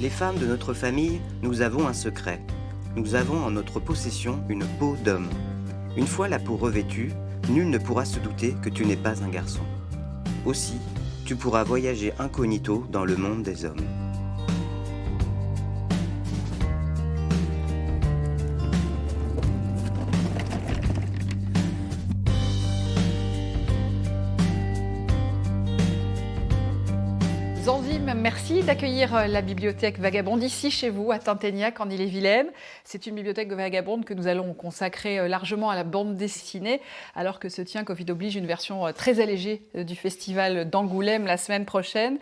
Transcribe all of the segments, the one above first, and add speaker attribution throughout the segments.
Speaker 1: Les femmes de notre famille, nous avons un secret. Nous avons en notre possession une peau d'homme. Une fois la peau revêtue, nul ne pourra se douter que tu n'es pas un garçon. Aussi, tu pourras voyager incognito dans le monde des hommes.
Speaker 2: Zanzim, merci d'accueillir la bibliothèque Vagabonde ici chez vous à Tinténiac en Ille-et-Vilaine. C'est une bibliothèque vagabonde que nous allons consacrer largement à la bande dessinée alors que se tient, Covid oblige, une version très allégée du festival d'Angoulême la semaine prochaine.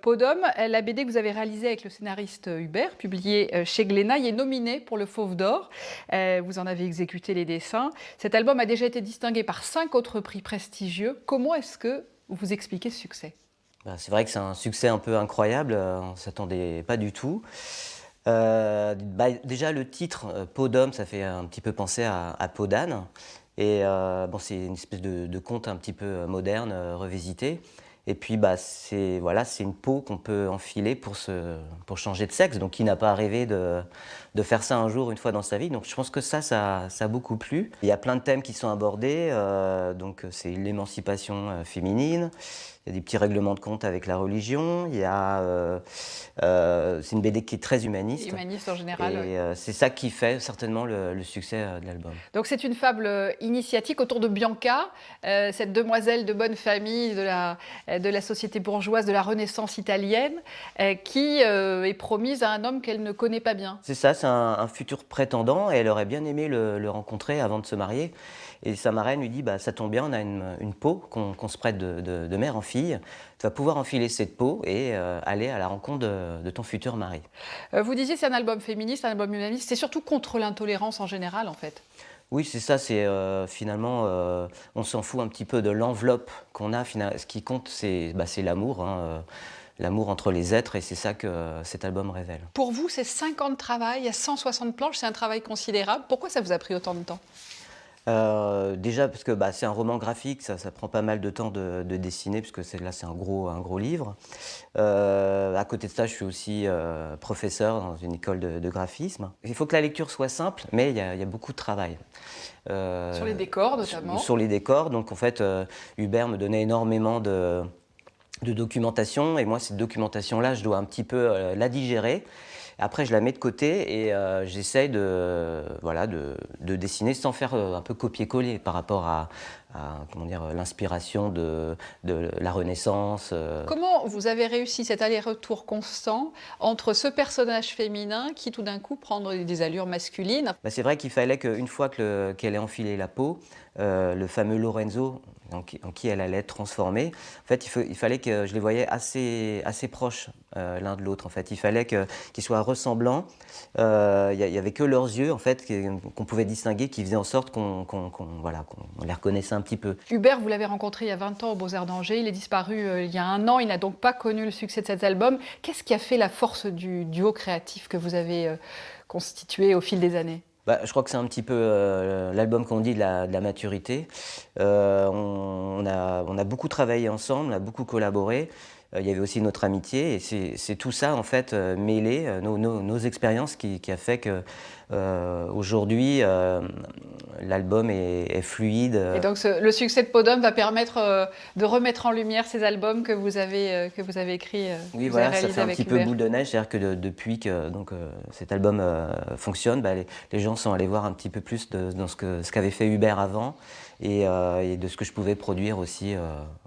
Speaker 2: Peau d'homme, la BD que vous avez réalisée avec le scénariste Hubert, publiée chez Glénat, est nominée pour le Fauve d'Or. Vous en avez exécuté les dessins. Cet album a déjà été distingué par 5 autres prix prestigieux. Comment est-ce que vous expliquez ce succès ?
Speaker 1: C'est vrai que c'est un succès un peu incroyable, on ne s'attendait pas du tout. Déjà le titre, Peau d'homme, ça fait un petit peu penser à Peau d'âne. Et c'est une espèce de conte un petit peu moderne, revisité. Et puis c'est une peau qu'on peut enfiler pour changer de sexe. Donc qui n'a pas rêvé de faire ça un jour, une fois dans sa vie. Donc je pense que ça a beaucoup plu. Il y a plein de thèmes qui sont abordés. Donc c'est l'émancipation féminine. Il y a des petits règlements de compte avec la religion. C'est une BD qui est très humaniste.
Speaker 2: Humaniste en général.
Speaker 1: Et c'est ça qui fait certainement le succès de l'album.
Speaker 2: Donc c'est une fable initiatique autour de Bianca, cette demoiselle de bonne famille de la société bourgeoise de la Renaissance italienne, qui est promise à un homme qu'elle ne connaît pas bien.
Speaker 1: C'est ça, c'est un futur prétendant et elle aurait bien aimé le rencontrer avant de se marier. Et sa marraine lui dit ça tombe bien, on a une peau qu'on se prête de mère en fille. Tu vas pouvoir enfiler cette peau et aller à la rencontre de ton futur mari.
Speaker 2: Vous disiez c'est un album féministe, un album humaniste, c'est surtout contre l'intolérance en général en fait.
Speaker 1: Oui, c'est ça, c'est finalement, on s'en fout un petit peu de l'enveloppe qu'on a. Ce qui compte, c'est l'amour, l'amour entre les êtres, et c'est ça que cet album révèle.
Speaker 2: Pour vous, c'est 5 ans de travail, il y a 160 planches, c'est un travail considérable. Pourquoi ça vous a pris autant de temps ?
Speaker 1: Déjà parce que c'est un roman graphique, ça prend pas mal de temps de dessiner, puisque c'est un gros livre. À côté de ça, je suis aussi professeur dans une école de graphisme. Il faut que la lecture soit simple, mais il y a beaucoup de travail.
Speaker 2: Sur les décors notamment.
Speaker 1: Sur les décors, donc en fait, Hubert me donnait énormément de documentation, et moi cette documentation-là, je dois un petit peu la digérer. Après, je la mets de côté et j'essaye de dessiner sans faire un peu copier-coller par rapport à l'inspiration de la Renaissance.
Speaker 2: Comment vous avez réussi cet aller-retour constant entre ce personnage féminin qui tout d'un coup prend des allures masculines ?
Speaker 1: C'est vrai qu'il fallait qu'une fois qu'elle ait enfilé la peau, le fameux Lorenzo, en qui elle allait être transformée, en fait, il fallait que je les voyais assez proches l'un de l'autre. En fait, il fallait qu'ils soient ressemblants. Il y avait que leurs yeux, en fait, qu'on pouvait distinguer, qui faisaient en sorte qu'on les reconnaissait un petit peu.
Speaker 2: Hubert, vous l'avez rencontré il y a 20 ans au Beaux-Arts d'Angers. Il est disparu il y a 1 an. Il n'a donc pas connu le succès de cet album. Qu'est-ce qui a fait la force du duo créatif que vous avez constitué au fil des années ?
Speaker 1: Je crois que c'est un petit peu l'album qu'on dit de la maturité. On a beaucoup travaillé ensemble, on a beaucoup collaboré. Il y avait aussi notre amitié, et c'est tout ça en fait mêlé, nos expériences qui a fait que aujourd'hui l'album est fluide.
Speaker 2: Et donc le succès de Peau d'homme va permettre de remettre en lumière ces albums que vous avez écrits.
Speaker 1: Oui, voilà, ça fait un petit peu boule de neige, c'est-à-dire que depuis que cet album fonctionne, les gens sont allés voir un petit peu plus dans ce qu'avait fait Hubert avant, et de ce que je pouvais produire aussi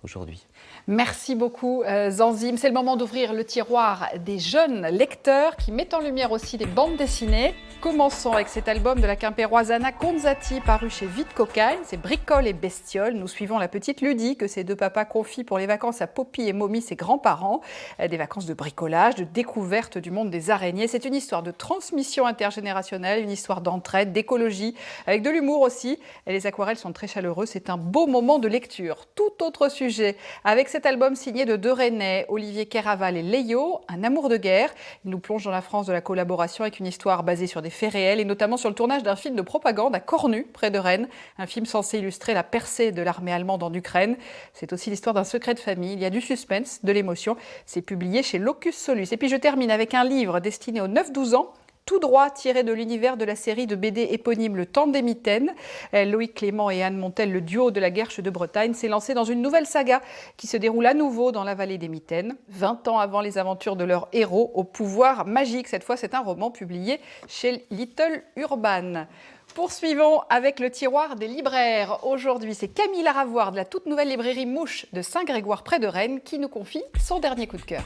Speaker 1: aujourd'hui.
Speaker 2: Merci beaucoup Zanzim. C'est le moment d'ouvrir le tiroir des jeunes lecteurs qui mettent en lumière aussi des bandes dessinées. Commençons avec cet album de la Quimpéroise Anna Conzati paru chez Vite Cocagne. C'est Bricole et Bestiole. Nous suivons la petite Ludie que ses 2 papas confient pour les vacances à Poppy et Mommy, ses grands-parents. Des vacances de bricolage, de découverte du monde des araignées. C'est une histoire de transmission intergénérationnelle, une histoire d'entraide, d'écologie, avec de l'humour aussi. Et les aquarelles sont très chaleureuses. C'est un beau moment de lecture. Tout autre sujet avec cet album signé de deux Rennais, Olivier Kéraval et Léo, Un amour de guerre. Il nous plonge dans la France de la collaboration avec une histoire basée sur des faits réels et notamment sur le tournage d'un film de propagande à Cornu, près de Rennes. Un film censé illustrer la percée de l'armée allemande en Ukraine. C'est aussi l'histoire d'un secret de famille. Il y a du suspense, de l'émotion. C'est publié chez Locus Solus. Et puis je termine avec un livre destiné aux 9-12 ans. Tout droit tiré de l'univers de la série de BD éponyme Le Temps des Mitaines. Loïc Clément et Anne Montel, le duo de la Guerche de Bretagne, s'est lancé dans une nouvelle saga qui se déroule à nouveau dans la vallée des Mitaines, 20 ans avant les aventures de leur héros au pouvoir magique. Cette fois, c'est un roman publié chez Little Urban. Poursuivons avec le tiroir des libraires. Aujourd'hui, c'est Camille Laravoire de la toute nouvelle librairie Mouche de Saint-Grégoire près de Rennes qui nous confie son dernier coup de cœur.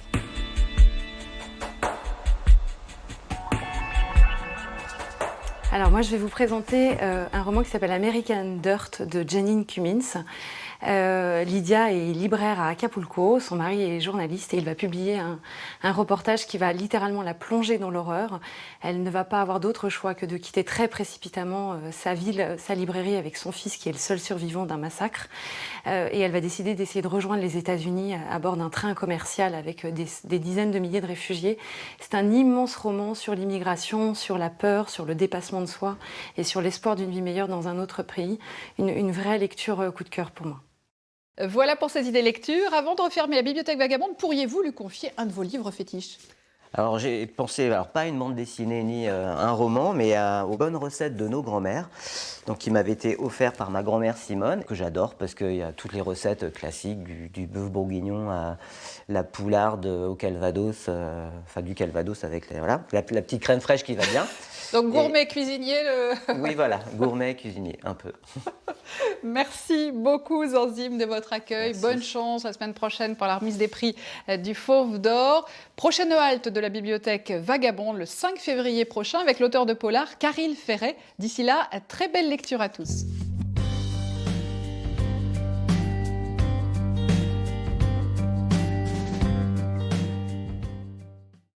Speaker 3: Alors moi je vais vous présenter un roman qui s'appelle American Dirt de Janine Cummins. Lydia est libraire à Acapulco, son mari est journaliste et il va publier un reportage qui va littéralement la plonger dans l'horreur. Elle ne va pas avoir d'autre choix que de quitter très précipitamment sa ville, sa librairie avec son fils qui est le seul survivant d'un massacre. Et elle va décider d'essayer de rejoindre les États-Unis à bord d'un train commercial avec des dizaines de milliers de réfugiés. C'est un immense roman sur l'immigration, sur la peur, sur le dépassement de soi et sur l'espoir d'une vie meilleure dans un autre pays. Une vraie lecture coup de cœur pour moi.
Speaker 2: Voilà pour ces idées lecture. Avant de refermer la bibliothèque Vagabonde, pourriez-vous lui confier un de vos livres fétiches ?
Speaker 1: Alors j'ai pensé, alors pas à une bande dessinée ni un roman, mais aux bonnes recettes de nos grands-mères, donc qui m'avaient été offertes par ma grand-mère Simone, que j'adore parce qu'il y a toutes les recettes classiques, du bœuf bourguignon à la poularde au calvados, enfin du calvados avec voilà, la petite crème fraîche qui va bien.
Speaker 2: Donc gourmet cuisinier.
Speaker 1: Oui voilà, gourmet cuisinier, un peu.
Speaker 2: Merci beaucoup Zanzim de votre accueil.
Speaker 1: Merci.
Speaker 2: Bonne chance la semaine prochaine pour la remise des prix du Fauve d'Or. Prochaine halte de la bibliothèque Vagabonde le 5 février prochain avec l'auteur de polar Caril Ferret. D'ici là, très belle lecture à tous.